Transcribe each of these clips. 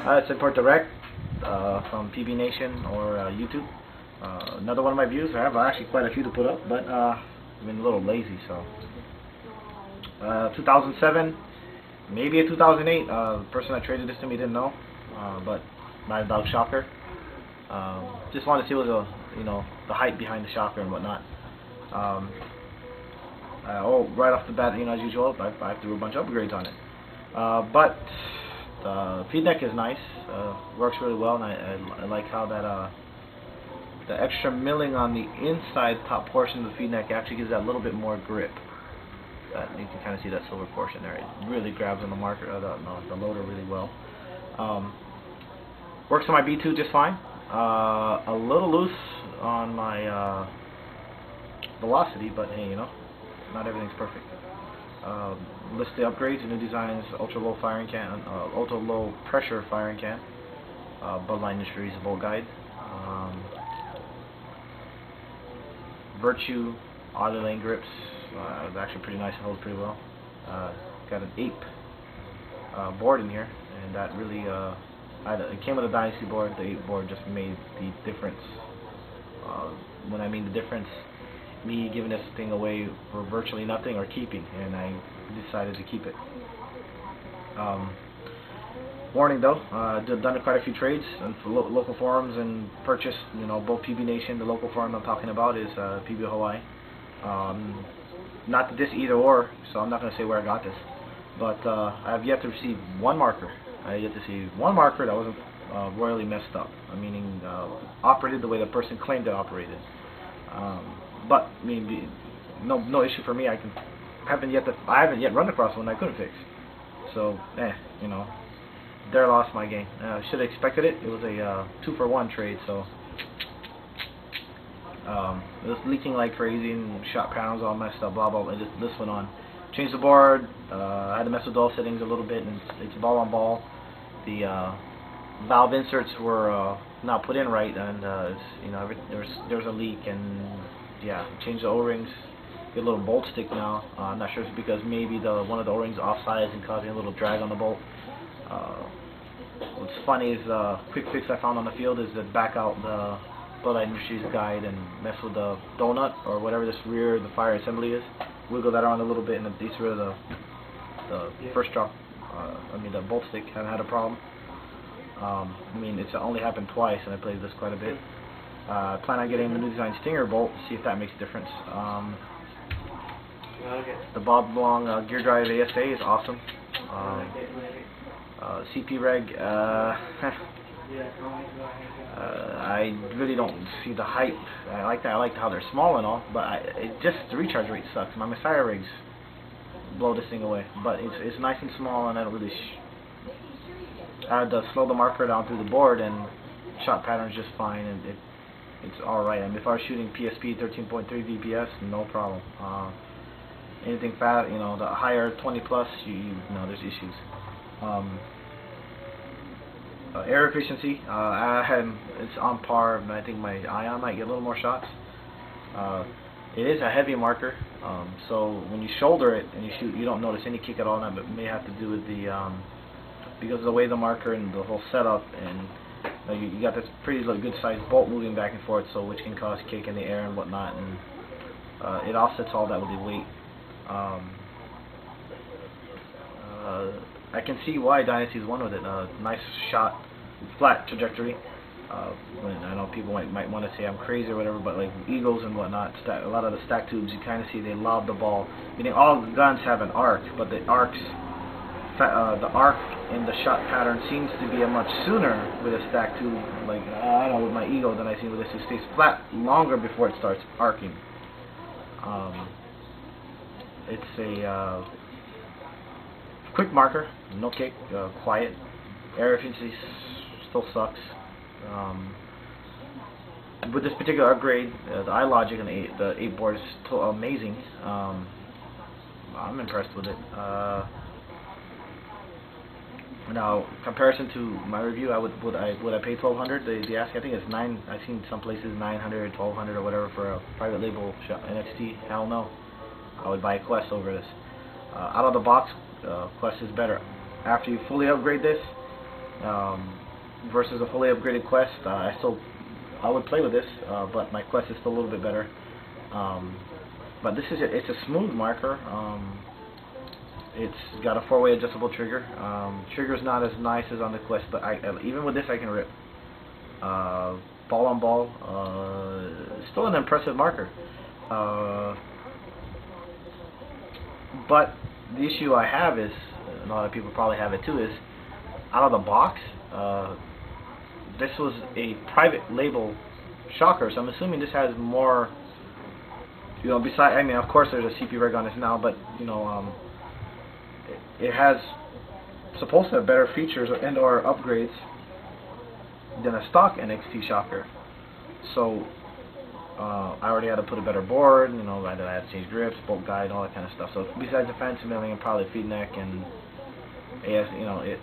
It's import direct from PB Nation or YouTube. Another one of my views. I have actually quite a few to put up, but I've been a little lazy. So 2007, maybe a 2008. The person that traded this to me didn't know, but my dog Shocker. Just wanted to see what the the hype behind the Shocker and whatnot. Right off the bat, as usual, I threw a bunch of upgrades on it. But the feed neck is nice, works really well, and I like how that the extra milling on the inside top portion of the feed neck actually gives that a little bit more grip. You can kind of see that silver portion there. It really grabs on the marker, the loader really well. Works on my B2 just fine. A little loose on my velocity, but hey, not everything's perfect. List the upgrades, new designs, ultra low firing can, ultra low pressure firing can, Bloodline Industries bolt guide, Virtue auto lane grips. It's actually pretty nice, it holds pretty well. Got an ape board in here, and that really it came with a Dynasty board. The ape board just made the difference. When I mean the difference, me giving this thing away for virtually nothing or keeping, and I decided to keep it. Warning though, I've done quite a few trades and for local forums and purchased, both PB Nation. The local forum I'm talking about is PB Hawaii. Not this either or, so I'm not going to say where I got this, but I have yet to receive one marker. I have yet to see one marker that wasn't royally messed up, meaning operated the way the person claimed it operated. But I mean, no issue for me. I haven't yet run across one I couldn't fix. So, there lost my game. Should have expected it. It was a 2-for-1 trade, so it was leaking like crazy and shot panels all messed up. Blah blah. This went on. Changed the board. I had to mess with all settings a little bit, and it's ball on ball. The valve inserts were not put in right, and there was a leak, and yeah, changed the O-rings. Get a little bolt stick now. I'm not sure if it's because maybe one of the O-rings offsides and causing a little drag on the bolt. What's funny is quick fix I found on the field is to back out the Bloodline Industries guide and mess with the donut or whatever this rear the fire assembly is. Wiggle that around a little bit, and at least rid of the first drop. The bolt stick haven't had a problem. It's only happened twice, and I played this quite a bit. Plan on getting the new design Stinger bolt to see if that makes a difference. The Bob Long gear drive ASA is awesome. CP Reg, I really don't see the hype. I like that. I like how they're small and all, but the recharge rate sucks. My Messiah rigs blow this thing away, but it's nice and small, and I don't really. I had to slow the marker down through the board, and shot pattern's just fine, and it's all right. If I was shooting PSP 13.3 VPS, no problem. Anything fat, the higher 20 plus, there's issues. Air efficiency, it's on par, but I think my Ion might get a little more shots. It is a heavy marker, so when you shoulder it and you shoot, you don't notice any kick at all. But it may have to do with because of the way the marker and the whole setup, and you got this pretty good sized bolt moving back and forth, so which can cause kick in the air and whatnot, and it offsets all that with the weight. I can see why Dynasty's won with it. Nice shot, flat trajectory. I know people might want to say I'm crazy or whatever, but like Eagles and whatnot, a lot of the stack tubes, you kind of see they lob the ball. Meaning all the guns have an arc, but the arc in the shot pattern seems to be a much sooner with a stack tube. Like I don't know with my Eagle than I see with this. It stays flat longer before it starts arcing. It's a quick marker, no kick, quiet. Air efficiency still sucks. With this particular upgrade, the iLogic and the 8 board is amazing. I'm impressed with it. Now, comparison to my review, would I pay $1,200? The ask, I think it's $9. I've seen some places $900, $1,200 or whatever for a private label NXT. Hell no. I would buy a Quest over this. Out of the box, Quest is better. After you fully upgrade this, versus a fully upgraded Quest. I would play with this, but my Quest is still a little bit better. But this is it's a smooth marker. It's got a 4-way adjustable trigger. Trigger's not as nice as on the Quest, but even with this I can rip. Ball on ball, still an impressive marker. But the issue I have is, and a lot of people probably have it too, is out of the box, this was a private label shocker, so I'm assuming this has more, you know, besides, I mean, of course there's a CP reg on this now, but, you know, it has, supposed to have better features and or upgrades than a stock NXT shocker. So, I already had to put a better board, you know, I had to change grips, bolt guide, all that kind of stuff. So besides the fancy milling and probably feed neck and AS, you know, it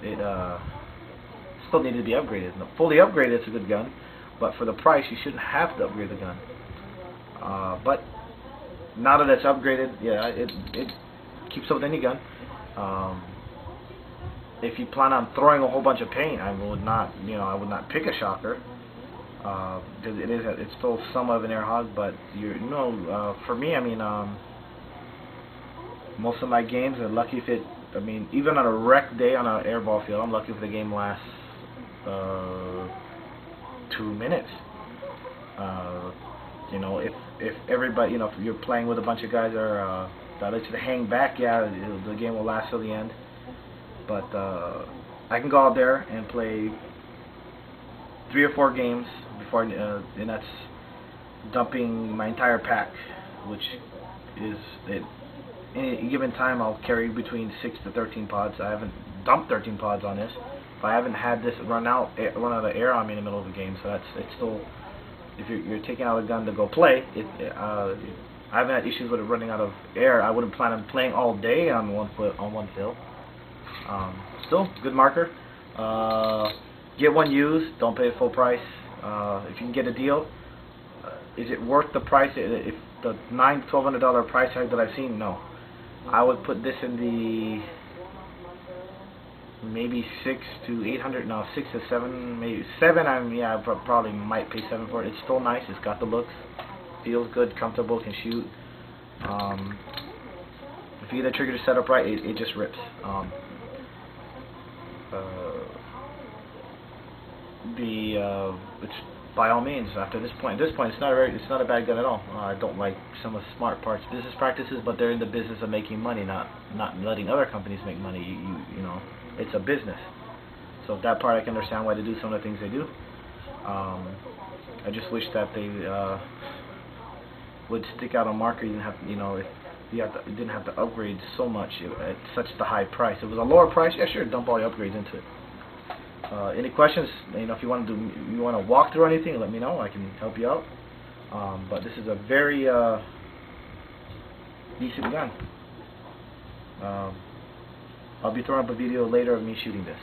still needed to be upgraded. Now, fully upgraded, it's a good gun, but for the price, you shouldn't have to upgrade the gun. But now that it's upgraded, yeah, it keeps up with any gun. If you plan on throwing a whole bunch of paint, I would not, you know, I would not pick a shocker. Because it's still somewhat of an air hog, but for me, I mean, most of my games are lucky if it, I mean, even on a wreck day on an airball field, I'm lucky if the game lasts 2 minutes. You know, if everybody, you know, if you're playing with a bunch of guys that let you to hang back, yeah, the game will last till the end. But I can go out there and play 3 or 4 games before, and that's dumping my entire pack, which is at any given time I'll carry between 6 to 13 pods. I haven't dumped 13 pods on this, but I haven't had this run out of air on me in the middle of the game. So it's still, if you're taking out a gun to go play, I haven't had issues with it running out of air. I wouldn't plan on playing all day on one fill. Still good marker. Get one used, don't pay full price. If you can get a deal, is it worth the price? If the $1,200 price tag that I've seen, no. I would put this in the maybe 6 to 800, no, 6 to 7, maybe 7. I probably might pay 7 for it. It's still nice. It's got the looks, feels good, comfortable, can shoot. If you get the trigger to set up right, it just rips. It's by all means, after this point, it's not a bad gun at all. I don't like some of the smart parts business practices, but they're in the business of making money, not letting other companies make money. You know, it's a business. So that part I can understand why they do some of the things they do. I just wish that they would stick out a marker. You didn't have, you know, if you didn't have to upgrade so much at such the high price. If it was a lower price, yeah, sure, dump all your upgrades into it. Any questions? You know, if you want to walk through anything, let me know. I can help you out. But this is a very decent gun. I'll be throwing up a video later of me shooting this.